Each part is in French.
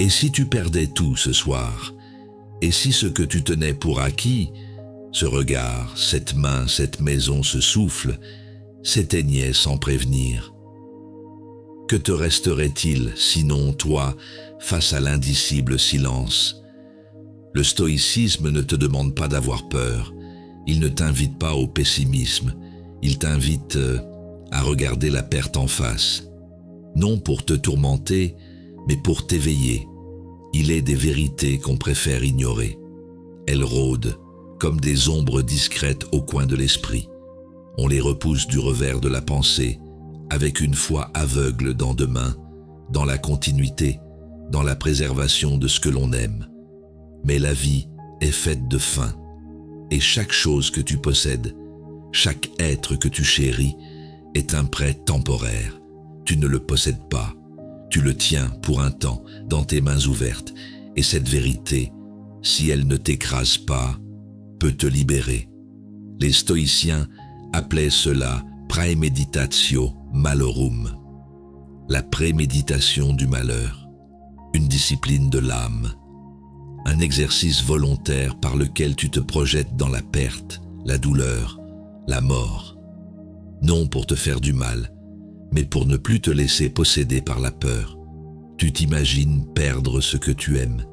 Et si tu perdais tout ce soir? Et si ce que tu tenais pour acquis, ce regard, cette main, cette maison, ce souffle, s'éteignait sans prévenir? Que te resterait-il, sinon toi, face à l'indicible silence? Le stoïcisme ne te demande pas d'avoir peur, il ne t'invite pas au pessimisme, il t'invite à regarder la perte en face. Non pour te tourmenter, mais pour t'éveiller. Il est des vérités qu'on préfère ignorer. Elles rôdent, comme des ombres discrètes au coin de l'esprit. On les repousse du revers de la pensée, avec une foi aveugle dans demain, dans la continuité, dans la préservation de ce que l'on aime. Mais la vie est faite de fin, et chaque chose que tu possèdes, chaque être que tu chéris, est un prêt temporaire. Tu ne le possèdes pas, tu le tiens pour un temps dans tes mains ouvertes, et cette vérité, si elle ne t'écrase pas, peut te libérer. Les stoïciens appelaient cela praemeditatio malorum, la préméditation du malheur, une discipline de l'âme, un exercice volontaire par lequel tu te projettes dans la perte, la douleur, la mort, non pour te faire du mal, mais pour ne plus te laisser posséder par la peur. Tu t'imagines perdre ce que tu aimes,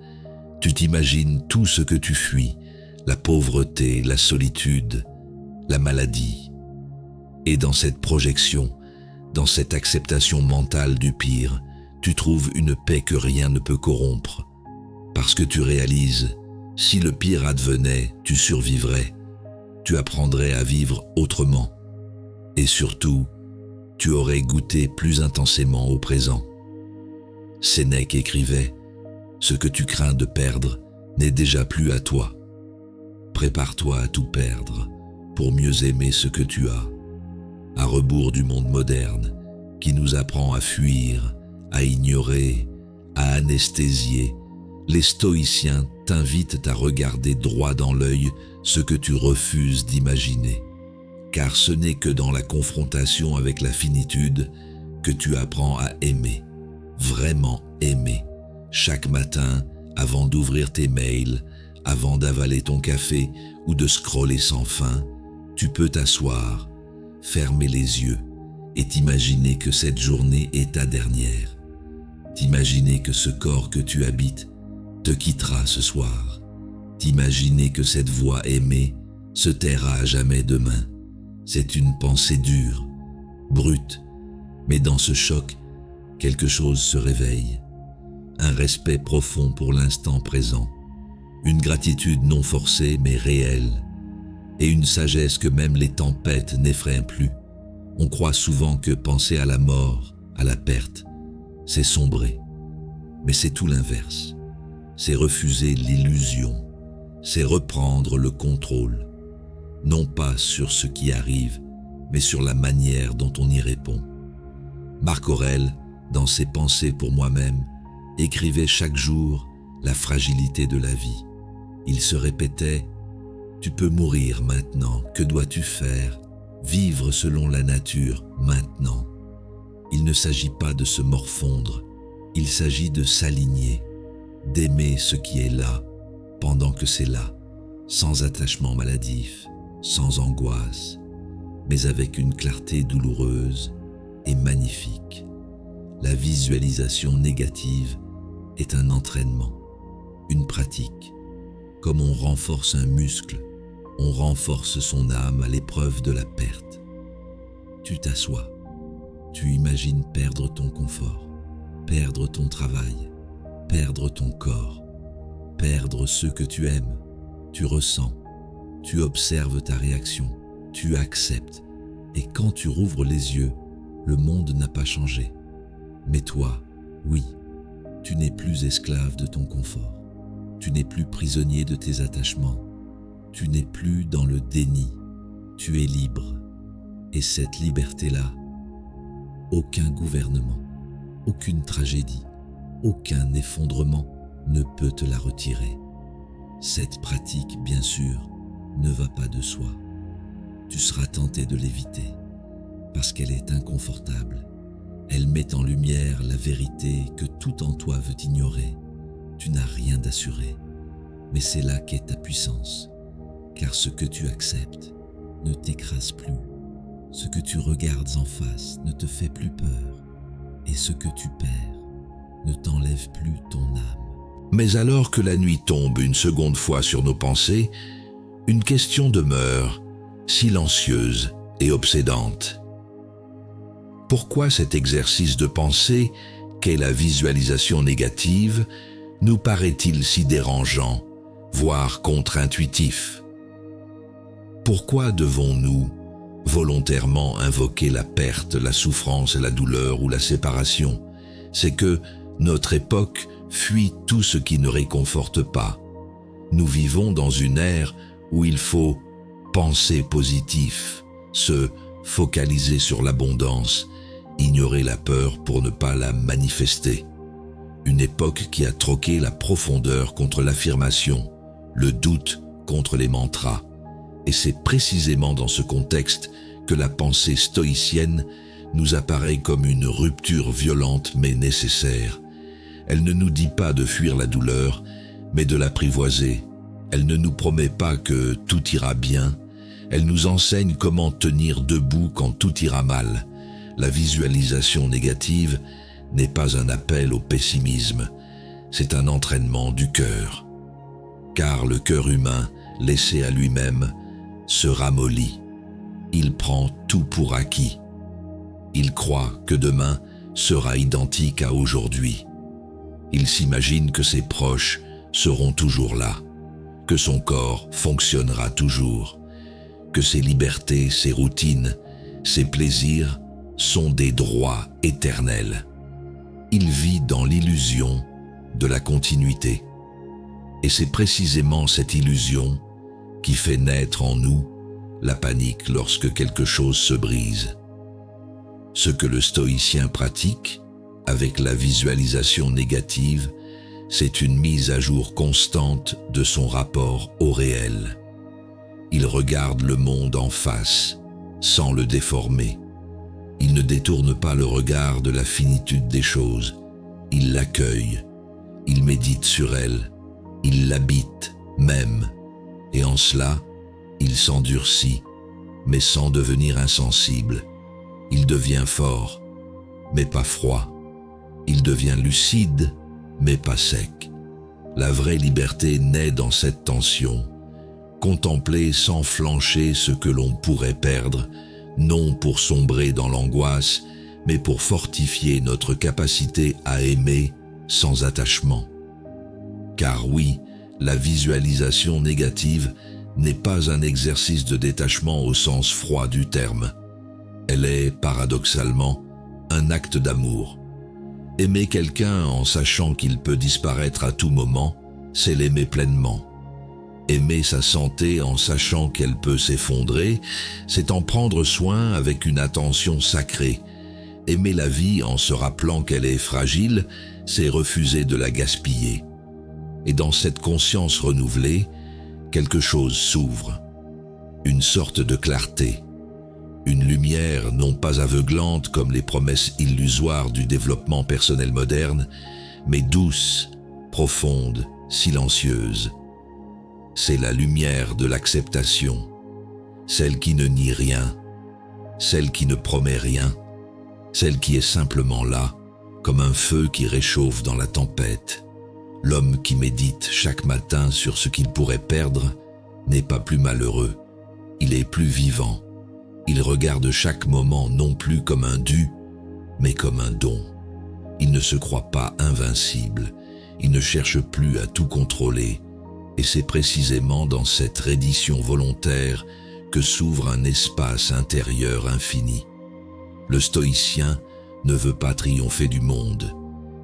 tu t'imagines tout ce que tu fuis, la pauvreté, la solitude, la maladie. Et dans cette projection, dans cette acceptation mentale du pire, tu trouves une paix que rien ne peut corrompre. Parce que tu réalises, si le pire advenait, tu survivrais, tu apprendrais à vivre autrement. Et surtout, tu aurais goûté plus intensément au présent. Sénèque écrivait, « Ce que tu crains de perdre n'est déjà plus à toi. Prépare-toi à tout perdre pour mieux aimer ce que tu as. » À rebours du monde moderne qui nous apprend à fuir, à ignorer, à anesthésier, les stoïciens t'invitent à regarder droit dans l'œil ce que tu refuses d'imaginer. Car ce n'est que dans la confrontation avec la finitude que tu apprends à aimer, vraiment aimer, chaque matin avant d'ouvrir tes mails, avant d'avaler ton café ou de scroller sans fin, tu peux t'asseoir, fermer les yeux et t'imaginer que cette journée est ta dernière. T'imaginer que ce corps que tu habites te quittera ce soir. T'imaginer que cette voix aimée se taira à jamais demain. C'est une pensée dure, brute, mais dans ce choc, quelque chose se réveille. Un respect profond pour l'instant présent, une gratitude non forcée mais réelle, et une sagesse que même les tempêtes n'effraient plus. On croit souvent que penser à la mort, à la perte, c'est sombrer. Mais c'est tout l'inverse. C'est refuser l'illusion, c'est reprendre le contrôle, non pas sur ce qui arrive, mais sur la manière dont on y répond. Marc Aurèle, dans ses Pensées pour moi-même, écrivait chaque jour la fragilité de la vie. Il se répétait « Tu peux mourir maintenant, que dois-tu faire? Vivre selon la nature maintenant. » Il ne s'agit pas de se morfondre, il s'agit de s'aligner, d'aimer ce qui est là, pendant que c'est là, sans attachement maladif, sans angoisse, mais avec une clarté douloureuse et magnifique. La visualisation négative est un entraînement, une pratique. Comme on renforce un muscle, on renforce son âme à l'épreuve de la perte. Tu t'assois, tu imagines perdre ton confort, perdre ton travail, perdre ton corps, perdre ceux que tu aimes, tu ressens, tu observes ta réaction, tu acceptes, et quand tu rouvres les yeux, le monde n'a pas changé. Mais toi, oui, tu n'es plus esclave de ton confort, tu n'es plus prisonnier de tes attachements, tu n'es plus dans le déni, tu es libre. Et cette liberté-là, aucun gouvernement, aucune tragédie, aucun effondrement ne peut te la retirer. Cette pratique, bien sûr, ne va pas de soi. Tu seras tenté de l'éviter, parce qu'elle est inconfortable. Elle met en lumière la vérité que tout en toi veut ignorer. d'assurer. Mais c'est là qu'est ta puissance, car ce que tu acceptes ne t'écrase plus. Ce que tu regardes en face ne te fait plus peur, et ce que tu perds ne t'enlève plus ton âme. Mais alors que la nuit tombe une seconde fois sur nos pensées, une question demeure, silencieuse et obsédante. Pourquoi cet exercice de pensée, qu'est la visualisation négative, nous paraît-il si dérangeant, voire contre-intuitif? Pourquoi devons-nous volontairement invoquer la perte, la souffrance, la douleur ou la séparation? C'est que notre époque fuit tout ce qui ne réconforte pas. Nous vivons dans une ère où il faut penser positif, se focaliser sur l'abondance, ignorer la peur pour ne pas la manifester. Une époque qui a troqué la profondeur contre l'affirmation, le doute contre les mantras. Et c'est précisément dans ce contexte que la pensée stoïcienne nous apparaît comme une rupture violente mais nécessaire. Elle ne nous dit pas de fuir la douleur, mais de l'apprivoiser. Elle ne nous promet pas que tout ira bien. Elle nous enseigne comment tenir debout quand tout ira mal. La visualisation négative n'est pas un appel au pessimisme, c'est un entraînement du cœur. Car le cœur humain, laissé à lui-même, se ramollit. Il prend tout pour acquis. Il croit que demain sera identique à aujourd'hui. Il s'imagine que ses proches seront toujours là, que son corps fonctionnera toujours, que ses libertés, ses routines, ses plaisirs sont des droits éternels. Il vit dans l'illusion de la continuité. Et c'est précisément cette illusion qui fait naître en nous la panique lorsque quelque chose se brise. Ce que le stoïcien pratique avec la visualisation négative, c'est une mise à jour constante de son rapport au réel. Il regarde le monde en face, sans le déformer. Il ne détourne pas le regard de la finitude des choses. Il l'accueille, il médite sur elle, il l'habite même. Et en cela, il s'endurcit, mais sans devenir insensible. Il devient fort, mais pas froid. Il devient lucide, mais pas sec. La vraie liberté naît dans cette tension. Contempler sans flancher ce que l'on pourrait perdre, non pour sombrer dans l'angoisse, mais pour fortifier notre capacité à aimer sans attachement. Car oui, la visualisation négative n'est pas un exercice de détachement au sens froid du terme. Elle est, paradoxalement, un acte d'amour. Aimer quelqu'un en sachant qu'il peut disparaître à tout moment, c'est l'aimer pleinement. Aimer sa santé en sachant qu'elle peut s'effondrer, c'est en prendre soin avec une attention sacrée. Aimer la vie en se rappelant qu'elle est fragile, c'est refuser de la gaspiller. Et dans cette conscience renouvelée, quelque chose s'ouvre, une sorte de clarté, une lumière non pas aveuglante comme les promesses illusoires du développement personnel moderne, mais douce, profonde, silencieuse. C'est la lumière de l'acceptation, celle qui ne nie rien, celle qui ne promet rien, celle qui est simplement là, comme un feu qui réchauffe dans la tempête. L'homme qui médite chaque matin sur ce qu'il pourrait perdre n'est pas plus malheureux, il est plus vivant. Il regarde chaque moment non plus comme un dû, mais comme un don. Il ne se croit pas invincible, il ne cherche plus à tout contrôler, et c'est précisément dans cette reddition volontaire que s'ouvre un espace intérieur infini. Le stoïcien ne veut pas triompher du monde,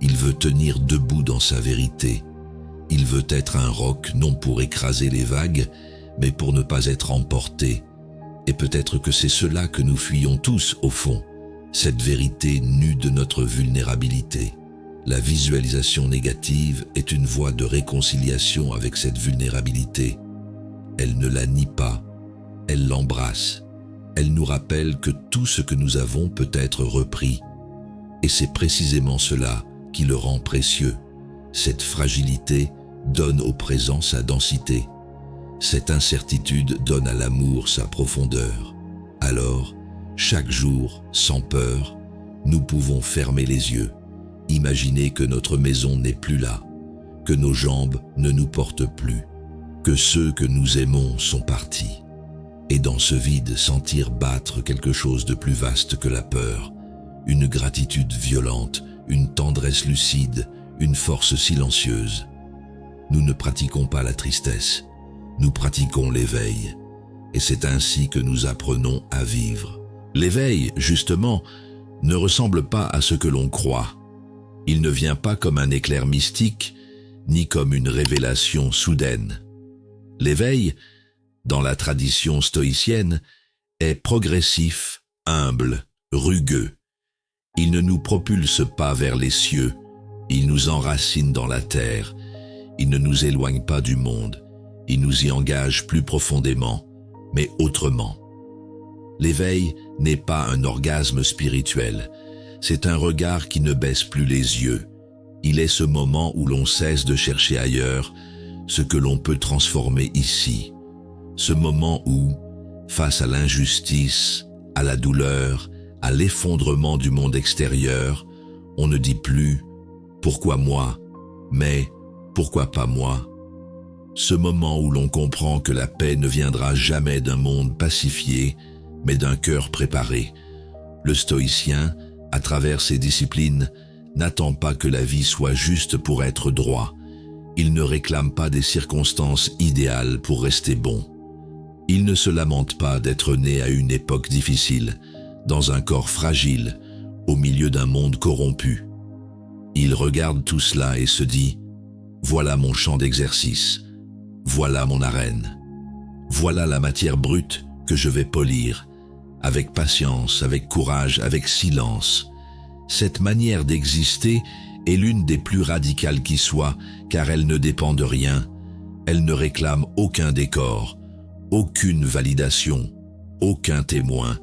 il veut tenir debout dans sa vérité. Il veut être un roc non pour écraser les vagues, mais pour ne pas être emporté. Et peut-être que c'est cela que nous fuyons tous au fond, cette vérité nue de notre vulnérabilité. La visualisation négative est une voie de réconciliation avec cette vulnérabilité. Elle ne la nie pas, elle l'embrasse. Elle nous rappelle que tout ce que nous avons peut être repris. Et c'est précisément cela qui le rend précieux. Cette fragilité donne au présent sa densité. Cette incertitude donne à l'amour sa profondeur. Alors, chaque jour, sans peur, nous pouvons fermer les yeux, imaginer que notre maison n'est plus là, que nos jambes ne nous portent plus, que ceux que nous aimons sont partis. Et dans ce vide, sentir battre quelque chose de plus vaste que la peur, une gratitude violente, une tendresse lucide, une force silencieuse. Nous ne pratiquons pas la tristesse, nous pratiquons l'éveil. Et c'est ainsi que nous apprenons à vivre. L'éveil, justement, ne ressemble pas à ce que l'on croit. Il ne vient pas comme un éclair mystique, ni comme une révélation soudaine. L'éveil, dans la tradition stoïcienne, est progressif, humble, rugueux. Il ne nous propulse pas vers les cieux, il nous enracine dans la terre, il ne nous éloigne pas du monde, il nous y engage plus profondément, mais autrement. L'éveil n'est pas un orgasme spirituel, c'est un regard qui ne baisse plus les yeux. Il est ce moment où l'on cesse de chercher ailleurs ce que l'on peut transformer ici. Ce moment où, face à l'injustice, à la douleur, à l'effondrement du monde extérieur, on ne dit plus « pourquoi moi ?» mais « pourquoi pas moi ?» Ce moment où l'on comprend que la paix ne viendra jamais d'un monde pacifié, mais d'un cœur préparé. Le stoïcien, à travers ses disciplines, n'attend pas que la vie soit juste pour être droit. Il ne réclame pas des circonstances idéales pour rester bon. Il ne se lamente pas d'être né à une époque difficile, dans un corps fragile, au milieu d'un monde corrompu. Il regarde tout cela et se dit « Voilà mon champ d'exercice, voilà mon arène, voilà la matière brute que je vais polir, avec patience, avec courage, avec silence. » Cette manière d'exister est l'une des plus radicales qui soit, car elle ne dépend de rien, elle ne réclame aucun décor, aucune validation, aucun témoin.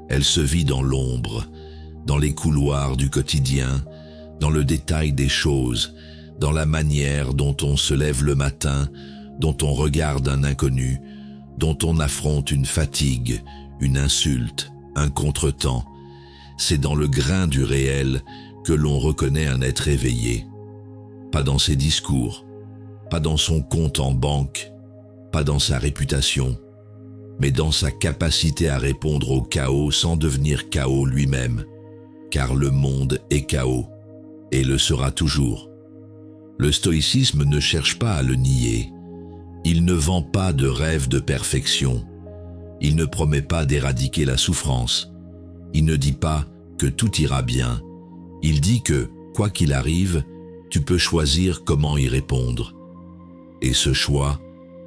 Elle se vit dans l'ombre, dans les couloirs du quotidien, dans le détail des choses, dans la manière dont on se lève le matin, dont on regarde un inconnu, dont on affronte une fatigue, une insulte, un contretemps. C'est dans le grain du réel que l'on reconnaît un être éveillé. Pas dans ses discours, pas dans son compte en banque, pas dans sa réputation, mais dans sa capacité à répondre au chaos sans devenir chaos lui-même, car le monde est chaos, et le sera toujours. Le stoïcisme ne cherche pas à le nier. Il ne vend pas de rêve de perfection. Il ne promet pas d'éradiquer la souffrance. Il ne dit pas que tout ira bien. Il dit que, quoi qu'il arrive, tu peux choisir comment y répondre. Et ce choix,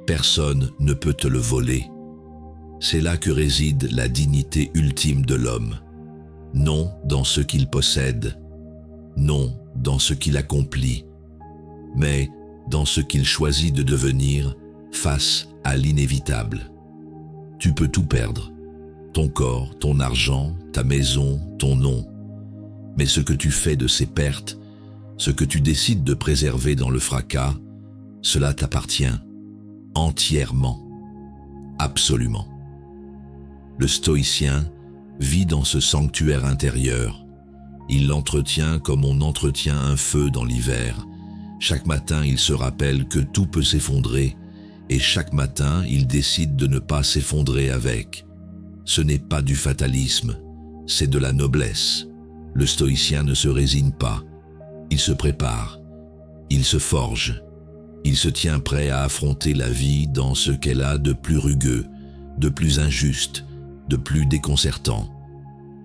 personne ne peut te le voler. C'est là que réside la dignité ultime de l'homme. Non dans ce qu'il possède, non dans ce qu'il accomplit, mais dans ce qu'il choisit de devenir face à l'inévitable. Tu peux tout perdre, ton corps, ton argent, ta maison, ton nom. Mais ce que tu fais de ces pertes, ce que tu décides de préserver dans le fracas, cela t'appartient entièrement, absolument. Le stoïcien vit dans ce sanctuaire intérieur. Il l'entretient comme on entretient un feu dans l'hiver. Chaque matin, il se rappelle que tout peut s'effondrer, et chaque matin, il décide de ne pas s'effondrer avec. Ce n'est pas du fatalisme, c'est de la noblesse. Le stoïcien ne se résigne pas. Il se prépare, il se forge, il se tient prêt à affronter la vie dans ce qu'elle a de plus rugueux, de plus injuste, de plus déconcertant.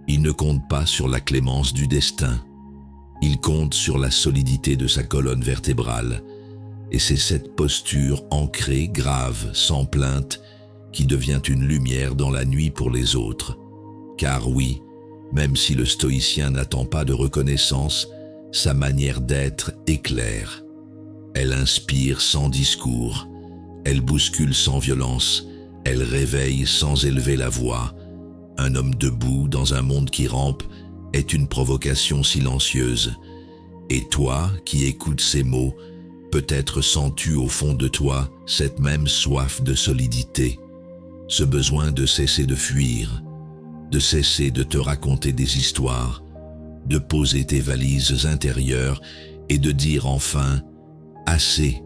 Il ne compte pas sur la clémence du destin. Il compte sur la solidité de sa colonne vertébrale. Et c'est cette posture ancrée, grave, sans plainte, qui devient une lumière dans la nuit pour les autres. Car oui, même si le stoïcien n'attend pas de reconnaissance, sa manière d'être éclaire. Elle inspire sans discours, elle bouscule sans violence, elle réveille sans élever la voix. Un homme debout dans un monde qui rampe est une provocation silencieuse. Et toi, qui écoutes ces mots, Peut-être sens-tu au fond de toi cette même soif de solidité, ce besoin de cesser de fuir, de cesser de te raconter des histoires, de poser tes valises intérieures et de dire enfin « Assez,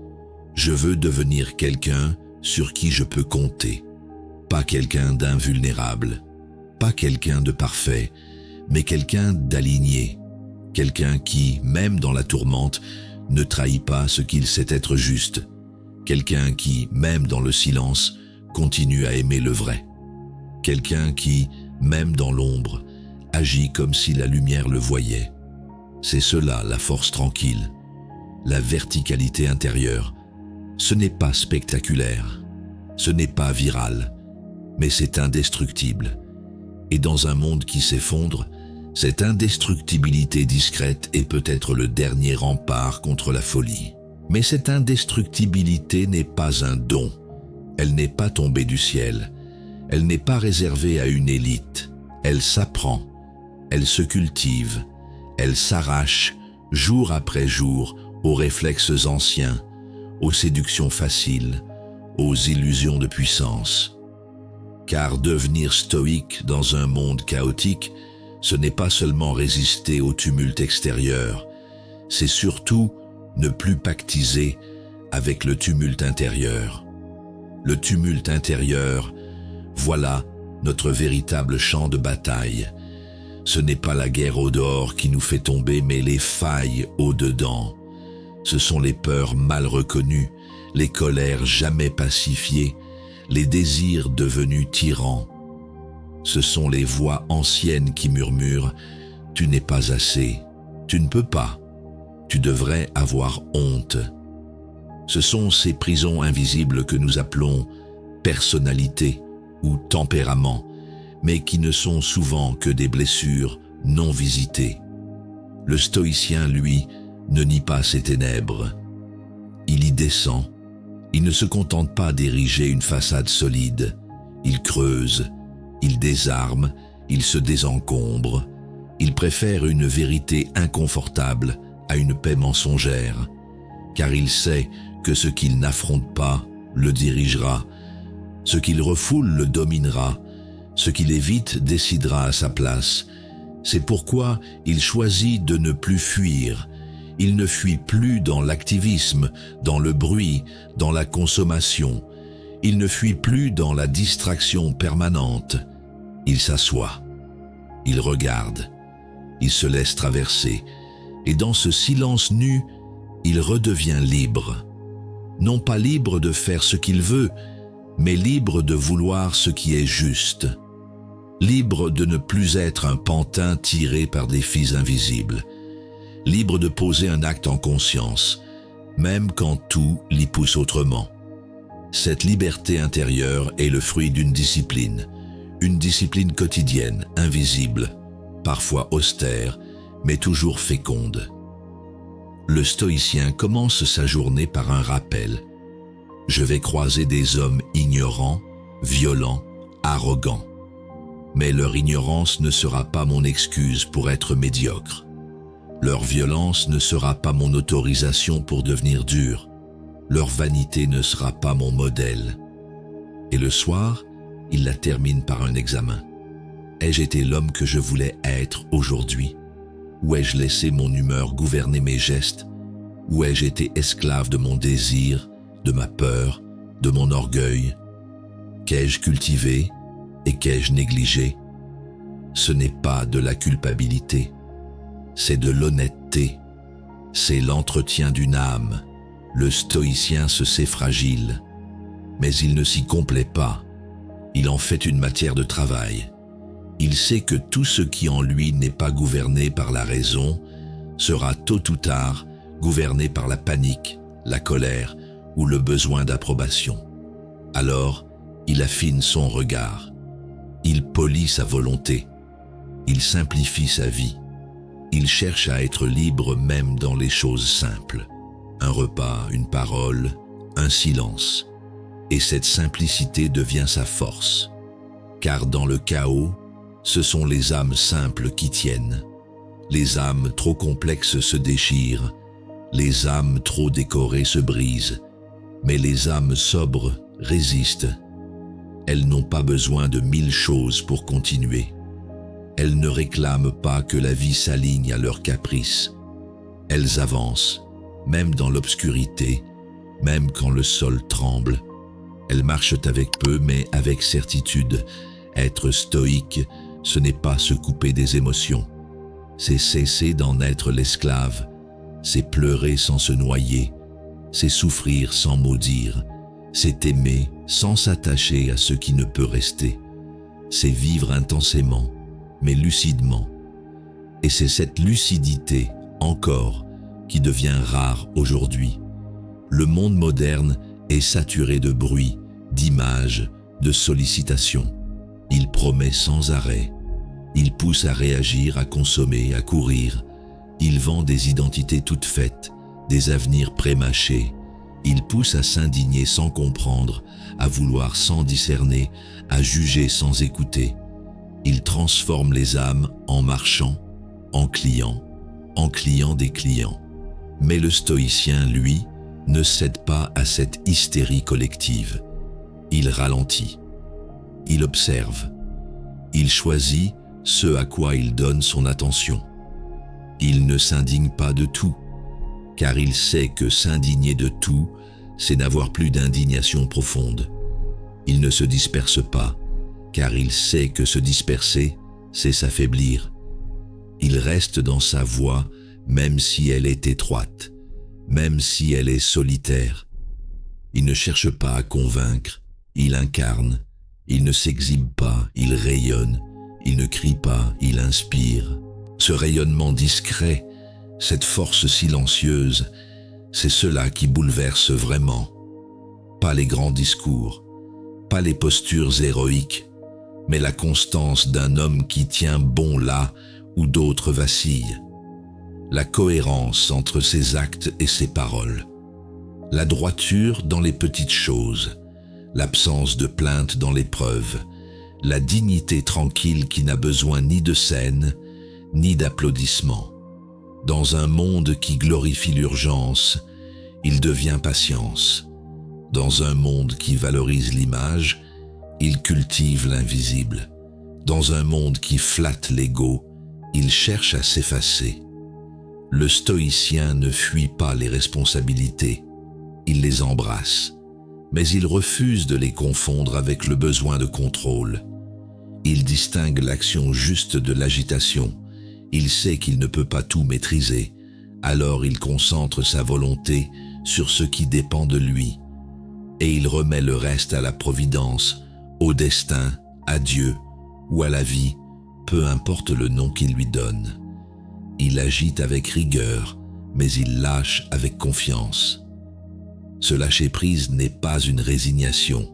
je veux devenir quelqu'un sur qui je peux compter. Pas quelqu'un d'invulnérable, pas quelqu'un de parfait, mais quelqu'un d'aligné, quelqu'un qui, même dans la tourmente, ne trahit pas ce qu'il sait être juste, quelqu'un qui, même dans le silence, continue à aimer le vrai, quelqu'un qui, même dans l'ombre, agit comme si la lumière le voyait. C'est cela la force tranquille, la verticalité intérieure. Ce n'est pas spectaculaire, ce n'est pas viral, mais c'est indestructible. Et dans un monde qui s'effondre, cette indestructibilité discrète est peut-être le dernier rempart contre la folie. Mais cette indestructibilité n'est pas un don, elle n'est pas tombée du ciel, elle n'est pas réservée à une élite, elle s'apprend, elle se cultive, elle s'arrache jour après jour aux réflexes anciens, aux séductions faciles, aux illusions de puissance. Car devenir stoïque dans un monde chaotique, ce n'est pas seulement résister au tumulte extérieur, c'est surtout ne plus pactiser avec le tumulte intérieur. Le tumulte intérieur, voilà notre véritable champ de bataille. Ce n'est pas la guerre au dehors qui nous fait tomber, mais les failles au dedans. Ce sont les peurs mal reconnues, les colères jamais pacifiées, les désirs devenus tyrans. Ce sont les voix anciennes qui murmurent « Tu n'es pas assez, tu ne peux pas, tu devrais avoir honte ». Ce sont ces prisons invisibles que nous appelons personnalité ou tempérament, mais qui ne sont souvent que des blessures non visitées. Le stoïcien, lui, ne nie pas ces ténèbres. Il y descend, il ne se contente pas d'ériger une façade solide, il creuse, il désarme, il se désencombre, il préfère une vérité inconfortable à une paix mensongère, car il sait que ce qu'il n'affronte pas le dirigera, ce qu'il refoule le dominera, ce qu'il évite décidera à sa place. C'est pourquoi il choisit de ne plus fuir. Il ne fuit plus dans l'activisme, dans le bruit, dans la consommation. Il ne fuit plus dans la distraction permanente. Il s'assoit, il regarde, il se laisse traverser, et dans ce silence nu, il redevient libre. Non pas libre de faire ce qu'il veut, mais libre de vouloir ce qui est juste. Libre de ne plus être un pantin tiré par des fils invisibles. Libre de poser un acte en conscience, même quand tout l'y pousse autrement. Cette liberté intérieure est le fruit d'une discipline quotidienne, invisible, parfois austère, mais toujours féconde. Le stoïcien commence sa journée par un rappel. Je vais croiser des hommes ignorants, violents, arrogants. Mais leur ignorance ne sera pas mon excuse pour être médiocre. Leur violence ne sera pas mon autorisation pour devenir dur. Leur vanité ne sera pas mon modèle. Et le soir, il la termine par un examen. Ai-je été l'homme que je voulais être aujourd'hui? Ou ai-je laissé mon humeur gouverner mes gestes? Ou ai-je été esclave de mon désir, de ma peur, de mon orgueil? Qu'ai-je cultivé et qu'ai-je négligé? Ce n'est pas de la culpabilité, c'est de l'honnêteté, c'est l'entretien d'une âme. Le stoïcien se sait fragile, mais il ne s'y complaît pas, il en fait une matière de travail. Il sait que tout ce qui en lui n'est pas gouverné par la raison sera tôt ou tard gouverné par la panique, la colère ou le besoin d'approbation. Alors, il affine son regard, il polit sa volonté, il simplifie sa vie, il cherche à être libre même dans les choses simples. Un repas, une parole, un silence. Et cette simplicité devient sa force, car dans le chaos, ce sont les âmes simples qui tiennent. Les âmes trop complexes se déchirent, Les âmes trop décorées se brisent, mais les âmes sobres résistent. Elles n'ont pas besoin de 1000 choses pour continuer. Elles ne réclament pas que la vie s'aligne à leurs caprices. Elles avancent, même dans l'obscurité, même quand le sol tremble. Elles marchent avec peu, mais avec certitude. Être stoïque, ce n'est pas se couper des émotions. C'est cesser d'en être l'esclave. C'est pleurer sans se noyer. C'est souffrir sans maudire. C'est aimer sans s'attacher à ce qui ne peut rester. C'est vivre intensément, mais lucidement. Et c'est cette lucidité, encore, qui devient rare aujourd'hui. Le monde moderne est saturé de bruit, d'images, de sollicitations. Il promet sans arrêt. Il pousse à réagir, à consommer, à courir. Il vend des identités toutes faites, des avenirs prémâchés. Il pousse à s'indigner sans comprendre, à vouloir sans discerner, à juger sans écouter. Il transforme les âmes en marchands, en clients des clients. Mais le stoïcien, lui, ne cède pas à cette hystérie collective. Il ralentit. Il observe. Il choisit ce à quoi il donne son attention. Il ne s'indigne pas de tout, car il sait que s'indigner de tout, c'est n'avoir plus d'indignation profonde. Il ne se disperse pas, car il sait que se disperser, c'est s'affaiblir. Il reste dans sa voie, même si elle est étroite, même si elle est solitaire. Il ne cherche pas à convaincre, il incarne. Il ne s'exhibe pas, il rayonne. Il ne crie pas, il inspire. Ce rayonnement discret, cette force silencieuse, c'est cela qui bouleverse vraiment. Pas les grands discours, pas les postures héroïques, mais la constance d'un homme qui tient bon là où d'autres vacillent. La cohérence entre ses actes et ses paroles. La droiture dans les petites choses. L'absence de plainte dans l'épreuve. La dignité tranquille qui n'a besoin ni de scène, ni d'applaudissements. Dans un monde qui glorifie l'urgence, il devient patience. Dans un monde qui valorise l'image, il cultive l'invisible. Dans un monde qui flatte l'ego, il cherche à s'effacer. Le stoïcien ne fuit pas les responsabilités, il les embrasse, mais il refuse de les confondre avec le besoin de contrôle. Il distingue l'action juste de l'agitation. Il sait qu'il ne peut pas tout maîtriser, alors il concentre sa volonté sur ce qui dépend de lui, et il remet le reste à la providence, au destin, à Dieu ou à la vie, peu importe le nom qu'il lui donne. Il agit avec rigueur, mais il lâche avec confiance. Ce lâcher-prise n'est pas une résignation,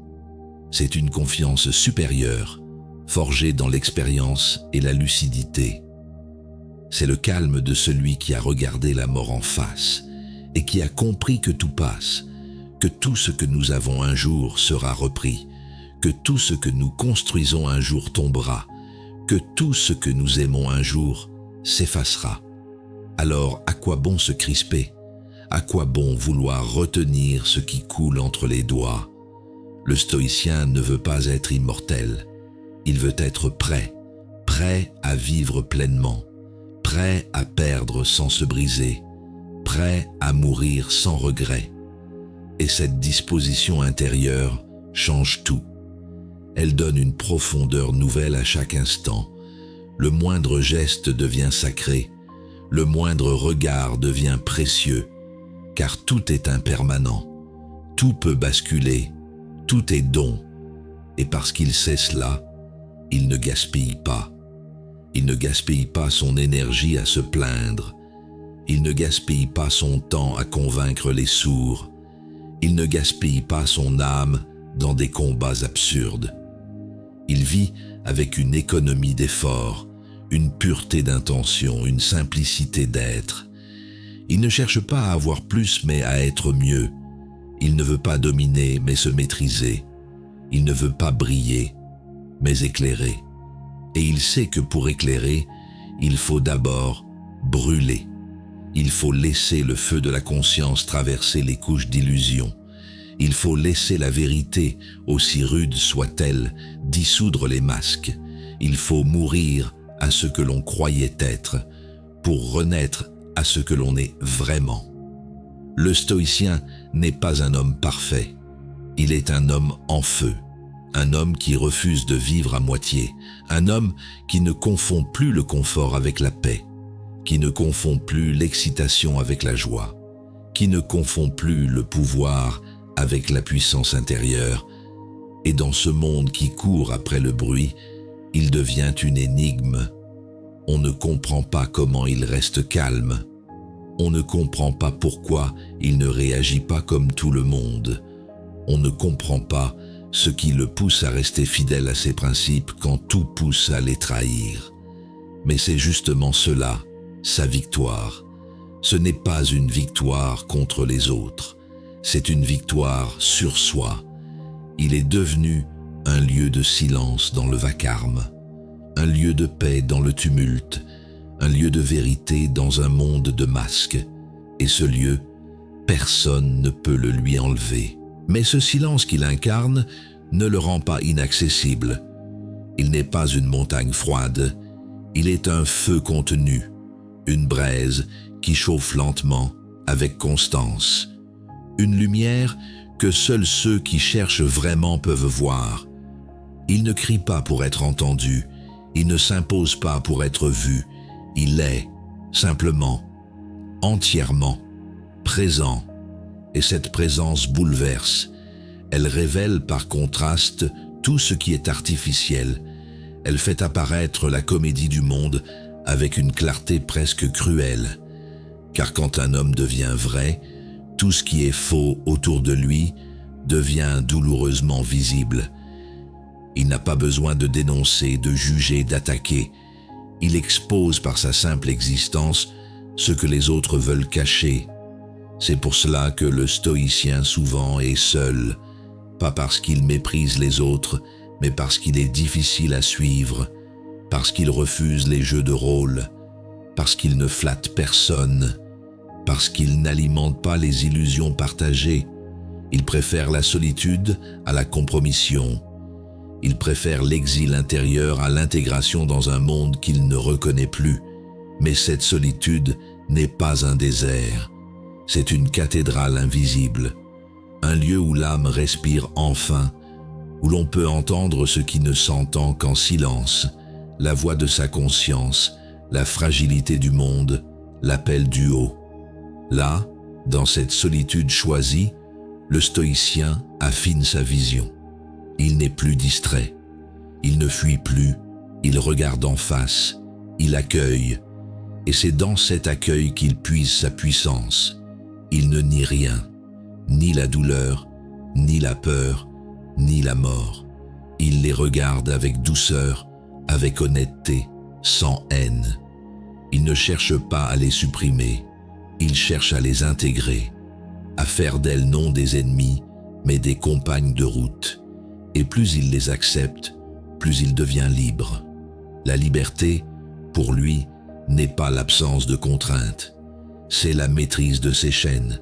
c'est une confiance supérieure, forgée dans l'expérience et la lucidité. C'est le calme de celui qui a regardé la mort en face et qui a compris que tout passe, que tout ce que nous avons un jour sera repris, que tout ce que nous construisons un jour tombera, que tout ce que nous aimons un jour s'effacera. Alors à quoi bon se crisper? À quoi bon vouloir retenir ce qui coule entre les doigts? Le stoïcien ne veut pas être immortel. Il veut être prêt à vivre pleinement, prêt à perdre sans se briser, prêt à mourir sans regret. Et cette disposition intérieure change tout. Elle donne une profondeur nouvelle à chaque instant. Le moindre geste devient sacré, le moindre regard devient précieux, car tout est impermanent, tout peut basculer, tout est don. Et parce qu'il sait cela, il ne gaspille pas. Il ne gaspille pas son énergie à se plaindre. Il ne gaspille pas son temps à convaincre les sourds. Il ne gaspille pas son âme dans des combats absurdes. Il vit avec une économie d'efforts, une pureté d'intention, une simplicité d'être. Il ne cherche pas à avoir plus mais à être mieux. Il ne veut pas dominer mais se maîtriser. Il ne veut pas briller mais éclairer. Et il sait que pour éclairer, il faut d'abord brûler. Il faut laisser le feu de la conscience traverser les couches d'illusion. Il faut laisser la vérité, aussi rude soit-elle, dissoudre les masques. Il faut mourir à ce que l'on croyait être, pour renaître à ce que l'on est vraiment. Le stoïcien n'est pas un homme parfait. Il est un homme en feu, un homme qui refuse de vivre à moitié, un homme qui ne confond plus le confort avec la paix, qui ne confond plus l'excitation avec la joie, qui ne confond plus le pouvoir avec la puissance intérieure. Et dans ce monde qui court après le bruit, il devient une énigme. On ne comprend pas comment il reste calme. On ne comprend pas pourquoi il ne réagit pas comme tout le monde. On ne comprend pas ce qui le pousse à rester fidèle à ses principes quand tout pousse à les trahir. Mais c'est justement cela, sa victoire. Ce n'est pas une victoire contre les autres, c'est une victoire sur soi. Il est devenu un lieu de silence dans le vacarme, un lieu de paix dans le tumulte, un lieu de vérité dans un monde de masques. Et ce lieu, personne ne peut le lui enlever. Mais ce silence qu'il incarne ne le rend pas inaccessible. Il n'est pas une montagne froide, il est un feu contenu, une braise qui chauffe lentement, avec constance. Une lumière que seuls ceux qui cherchent vraiment peuvent voir. Il ne crie pas pour être entendu, il ne s'impose pas pour être vu, il est, simplement, entièrement, présent. Et cette présence bouleverse. Elle révèle par contraste tout ce qui est artificiel. Elle fait apparaître la comédie du monde avec une clarté presque cruelle. Car quand un homme devient vrai, tout ce qui est faux autour de lui devient douloureusement visible. Il n'a pas besoin de dénoncer, de juger, d'attaquer. Il expose par sa simple existence ce que les autres veulent cacher. C'est pour cela que le stoïcien souvent est seul, pas parce qu'il méprise les autres, mais parce qu'il est difficile à suivre, parce qu'il refuse les jeux de rôle, parce qu'il ne flatte personne, parce qu'il n'alimente pas les illusions partagées. Il préfère la solitude à la compromission. Il préfère l'exil intérieur à l'intégration dans un monde qu'il ne reconnaît plus. Mais cette solitude n'est pas un désert. C'est une cathédrale invisible, un lieu où l'âme respire enfin, où l'on peut entendre ce qui ne s'entend qu'en silence, la voix de sa conscience, la fragilité du monde, l'appel du haut. Là, dans cette solitude choisie, le stoïcien affine sa vision. Il n'est plus distrait, il ne fuit plus, il regarde en face, il accueille, et c'est dans cet accueil qu'il puise sa puissance. Il ne nie rien, ni la douleur, ni la peur, ni la mort. Il les regarde avec douceur, avec honnêteté, sans haine. Il ne cherche pas à les supprimer, il cherche à les intégrer, à faire d'elles non des ennemis, mais des compagnes de route. Et plus il les accepte, plus il devient libre. La liberté, pour lui, n'est pas l'absence de contraintes. C'est la maîtrise de ses chaînes.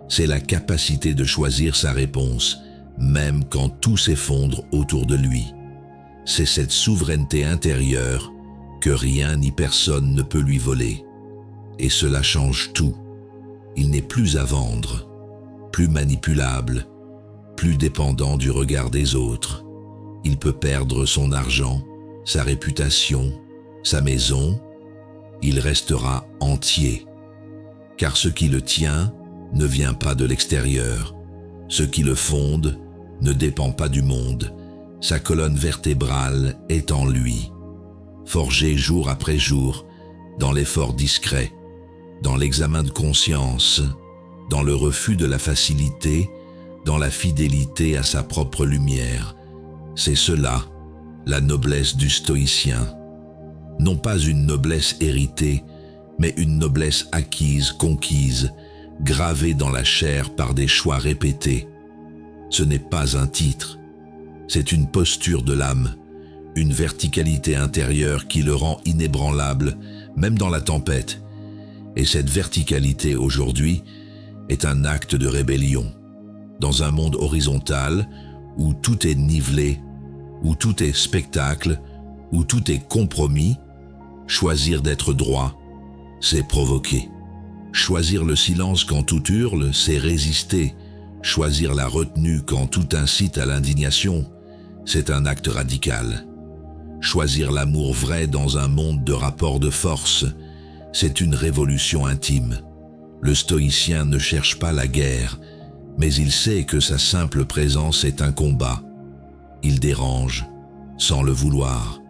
C'est la capacité de choisir sa réponse, même quand tout s'effondre autour de lui. C'est cette souveraineté intérieure que rien ni personne ne peut lui voler. Et cela change tout. Il n'est plus à vendre, plus manipulable, plus dépendant du regard des autres. Il peut perdre son argent, sa réputation, sa maison. Il restera entier. Car ce qui le tient ne vient pas de l'extérieur. Ce qui le fonde ne dépend pas du monde. Sa colonne vertébrale est en lui. Forgé jour après jour, dans l'effort discret, dans l'examen de conscience, dans le refus de la facilité, dans la fidélité à sa propre lumière. C'est cela, la noblesse du stoïcien. Non pas une noblesse héritée, mais une noblesse acquise, conquise, gravée dans la chair par des choix répétés. Ce n'est pas un titre, c'est une posture de l'âme, une verticalité intérieure qui le rend inébranlable, même dans la tempête. Et cette verticalité aujourd'hui est un acte de rébellion. Dans un monde horizontal où tout est nivelé, où tout est spectacle, où tout est compromis, choisir d'être droit, c'est provoquer. Choisir le silence quand tout hurle, c'est résister. Choisir la retenue quand tout incite à l'indignation, c'est un acte radical. Choisir l'amour vrai dans un monde de rapports de force, c'est une révolution intime. Le stoïcien ne cherche pas la guerre, mais il sait que sa simple présence est un combat. Il dérange, sans le vouloir,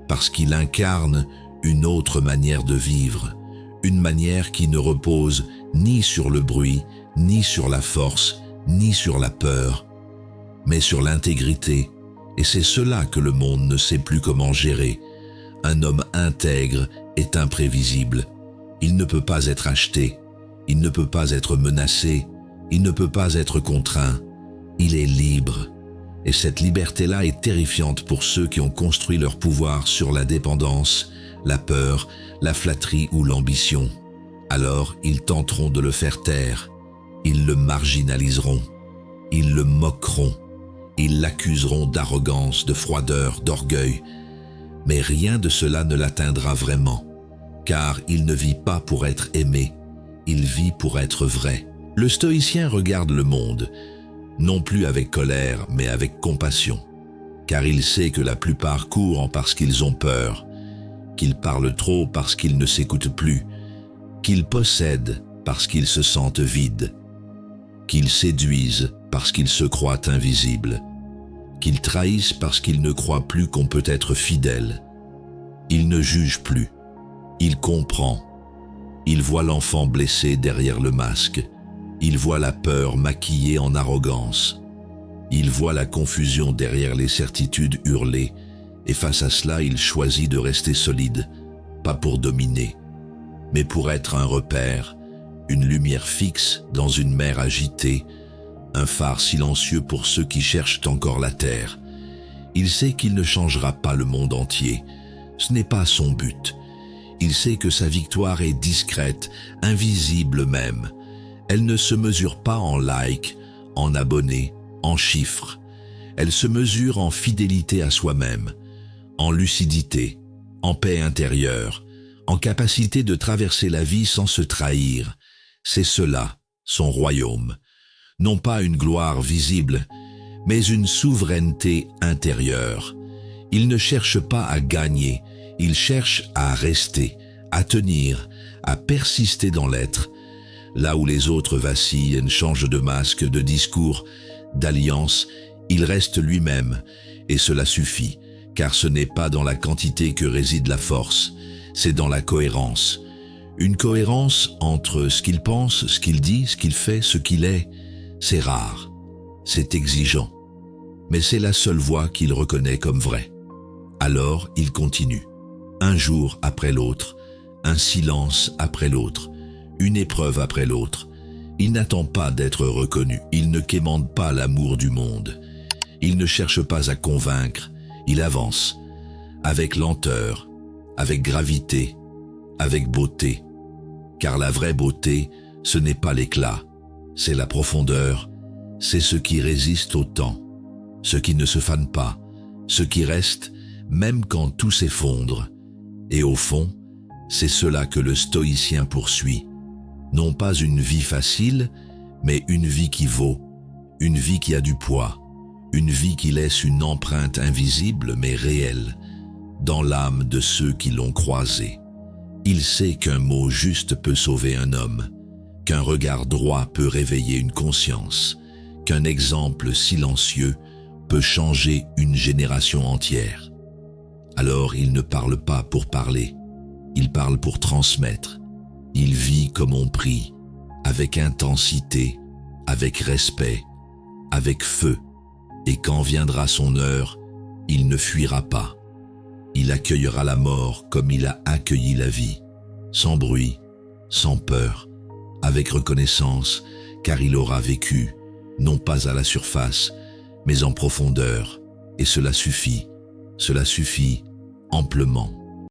parce qu'il incarne une autre manière de vivre, une manière qui ne repose ni sur le bruit, ni sur la force, ni sur la peur, mais sur l'intégrité, et c'est cela que le monde ne sait plus comment gérer. Un homme intègre est imprévisible. Il ne peut pas être acheté, il ne peut pas être menacé, il ne peut pas être contraint. Il est libre. Et cette liberté-là est terrifiante pour ceux qui ont construit leur pouvoir sur la dépendance, la peur, la flatterie ou l'ambition. Alors ils tenteront de le faire taire. Ils le marginaliseront. Ils le moqueront. Ils l'accuseront d'arrogance, de froideur, d'orgueil. Mais rien de cela ne l'atteindra vraiment, car il ne vit pas pour être aimé, il vit pour être vrai. Le stoïcien regarde le monde, non plus avec colère, mais avec compassion, car il sait que la plupart courent parce qu'ils ont peur, qu'ils parlent trop parce qu'ils ne s'écoutent plus, qu'ils possèdent parce qu'ils se sentent vides, qu'ils séduisent parce qu'ils se croient invisibles, qu'ils trahissent parce qu'ils ne croient plus qu'on peut être fidèle. Il ne juge plus, il comprend. Il voit l'enfant blessé derrière le masque. Il voit la peur maquillée en arrogance. Il voit la confusion derrière les certitudes hurlées, et face à cela, il choisit de rester solide, pas pour dominer, mais pour être un repère, une lumière fixe dans une mer agitée, un phare silencieux pour ceux qui cherchent encore la terre. Il sait qu'il ne changera pas le monde entier. Ce n'est pas son but. Il sait que sa victoire est discrète, invisible même. Elle ne se mesure pas en likes, en abonnés, en chiffres. Elle se mesure en fidélité à soi-même, en lucidité, en paix intérieure, en capacité de traverser la vie sans se trahir. C'est cela, son royaume. Non pas une gloire visible, mais une souveraineté intérieure. Il ne cherche pas à gagner, il cherche à rester, à tenir, à persister dans l'être. Là où les autres vacillent, changent de masque, de discours, d'alliance, il reste lui-même, et cela suffit, car ce n'est pas dans la quantité que réside la force, c'est dans la cohérence. Une cohérence entre ce qu'il pense, ce qu'il dit, ce qu'il fait, ce qu'il est. C'est rare, c'est exigeant, mais c'est la seule voie qu'il reconnaît comme vraie. Alors il continue, un jour après l'autre, un silence après l'autre, une épreuve après l'autre. Il n'attend pas d'être reconnu, il ne quémande pas l'amour du monde. Il ne cherche pas à convaincre, il avance, avec lenteur, avec gravité, avec beauté. Car la vraie beauté, ce n'est pas l'éclat, c'est la profondeur, c'est ce qui résiste au temps, ce qui ne se fane pas, ce qui reste même quand tout s'effondre. Et au fond, c'est cela que le stoïcien poursuit. Non pas une vie facile, mais une vie qui vaut, une vie qui a du poids, une vie qui laisse une empreinte invisible mais réelle dans l'âme de ceux qui l'ont croisé. Il sait qu'un mot juste peut sauver un homme, qu'un regard droit peut réveiller une conscience, qu'un exemple silencieux peut changer une génération entière. Alors il ne parle pas pour parler, il parle pour transmettre. Il vit comme on prie, avec intensité, avec respect, avec feu, et quand viendra son heure, il ne fuira pas. Il accueillera la mort comme il a accueilli la vie, sans bruit, sans peur, avec reconnaissance, car il aura vécu, non pas à la surface, mais en profondeur, et cela suffit amplement.